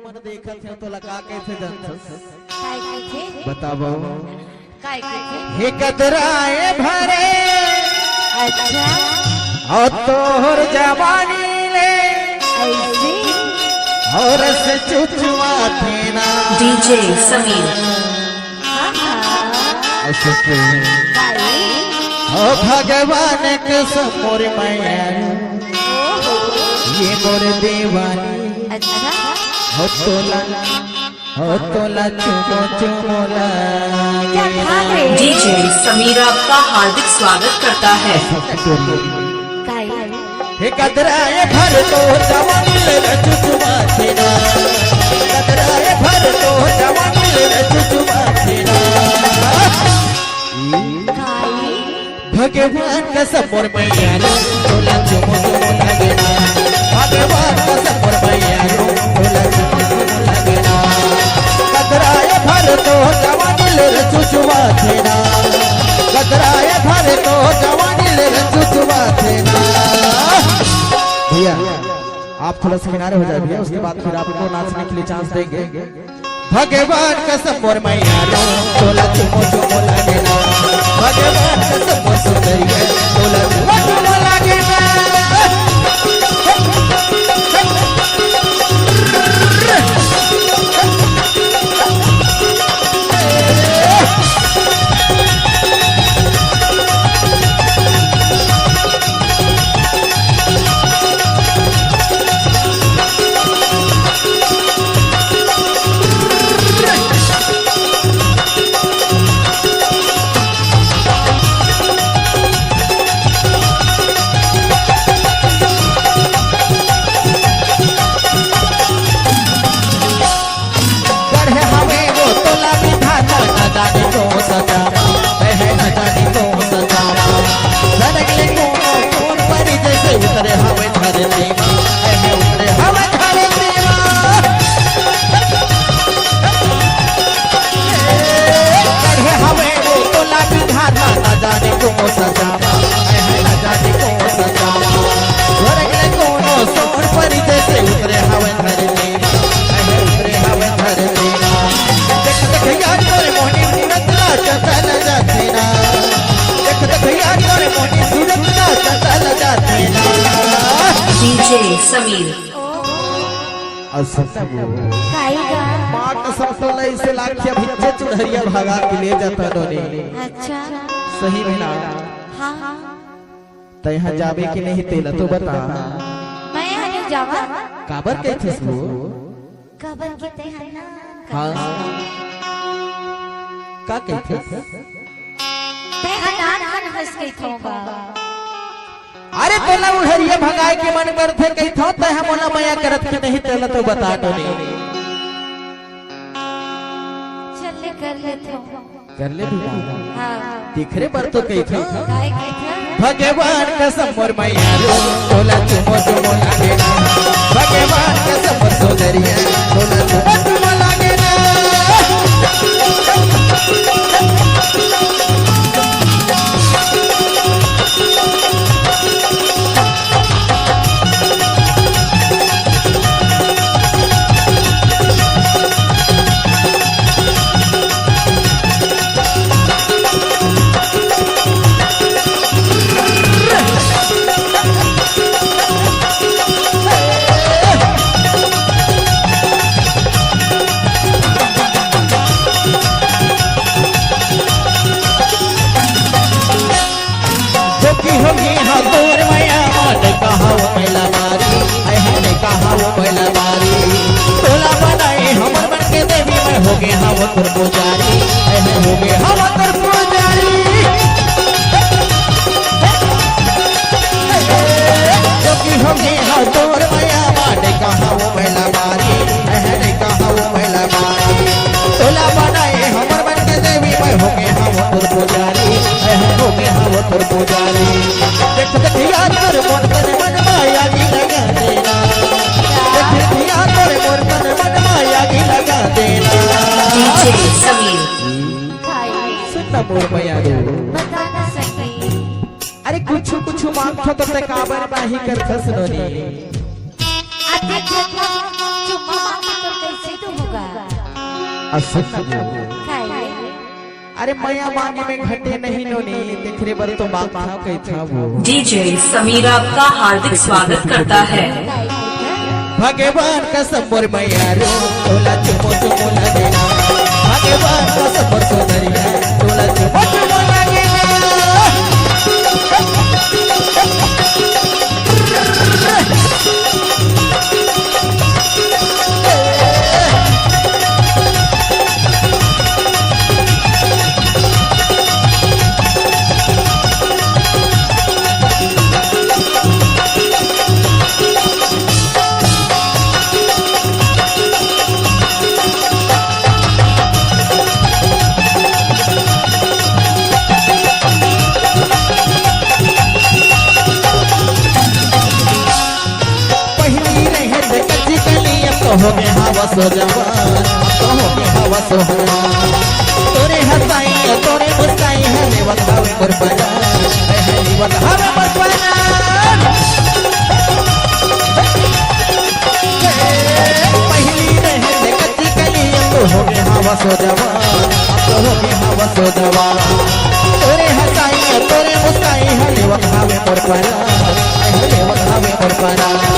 मन देखा थे तो लगा कैसे जनस काय थे बताओ काय थे हे कतराए भरे अच्छा और तोहर जवानी ले ऐसे और से चुचुआ थे ना डीजे समीर ओ भगवान के समोर मैया ये मोर दीवानी अच्छा हो तोला चुमो चुमोला क्या खा रहे डीजे समीर आपका हार्दिक स्वागत करता है। काय हे कतराए भर तो जवानी ले चुचुआ थे ना कतराए भर तो जवानी ले चुचुआ थे ना काय भगवान का समोर मैया तोला चुमो चुमो लगना भगवान का समोर मैया तोला चुमो चुमो लगना कतराए भर तो जवानी ले चुचुआ थे ना कतराए भर तो जवानी ले चुचुआ थे ना। भैया आप थोड़ा सा किनारे हो जाए भैया, उसके बाद फिर आपको नाचने के लिए चांस देंगे। भगवान का समोर मैया तोला चुमो चुमो लगना भगवान का समोर सुंदरिया तोला चुमो चुमो लगना। डीजे समीर काय गा माँ कसम तोला इसे लाखिया भिज्जे चुनहरिया भागा के ले जाता दोने अच्छा सही में ना हाँ हाँ तैहा जावे कि नहीं तेला तो बता मैं आने जावा काबर कहथे सो कबर के ते है ना हाँ का कहथे ते हनान हंस के थोगा अरे तोला उड़हरिया भगाए के मन करथे कही थो तैहा मोला माया करत के नहीं तेला तो बता दोने चल कर ले थे कर ले भी हाँ दिखरे पर तो कही थो काय के थे भगवान का समोर मैया तोला चुमो चुमो लगना भगवान का समोर सुंदरिया तोला चुमो चुमो लगना। होगी हाँ दूर मैया ने कहा वो महिला मारी ने कहा वो महिला मारी तोला बनाई हमर मन के देवी मैं हो गए हाँ वो तुर पुजारी हो गए हाँ वो तुर पुजारी क्योंकि होगी हाँ दूर मैया ने कहा वो महिला मारी ने कहा वो महिला मारी तोला बनाई हमर मन के देवी मैं हो गए हाँ वो तुर पुजारी हो गए हाँ वो तुर पुजारी। देख देखिया तोर मोर तन मन माया की लगा देना देख देखिया तोर मोर तन मन माया की लगा देना। डीजे समीर काय सुनना मोर मैया बता ना सके अरे कुछ कुछ मांगो तो ते काबर नाही करथस नोनी आते चुम्मा मांगे तो असन्न काय अरे मया मांगे में घटे नहीं नोनी देखरे बर तो बात था कही था वो डीजे समीर आपका हार्दिक स्वागत करता है। भगवान का सबोर मैया रो तोला चुमो चुमो लगेना भगवान का सबोर सोदरिया तोला चुमो चुमो लगेना हो गया हवा सो जवान तो हो गया हवा सो तोरे हंसाई तोरे मुस्काई है लेवत हवे पर बना है लेवत हवे पर बना पहली रहे कच्ची कली तो हो गया हवा सो जवान तो हो गया हवा सो जवान तोरे हंसाई तोरे मुस्काई है लेवत हवे पर बना है लेवत हवे पर बना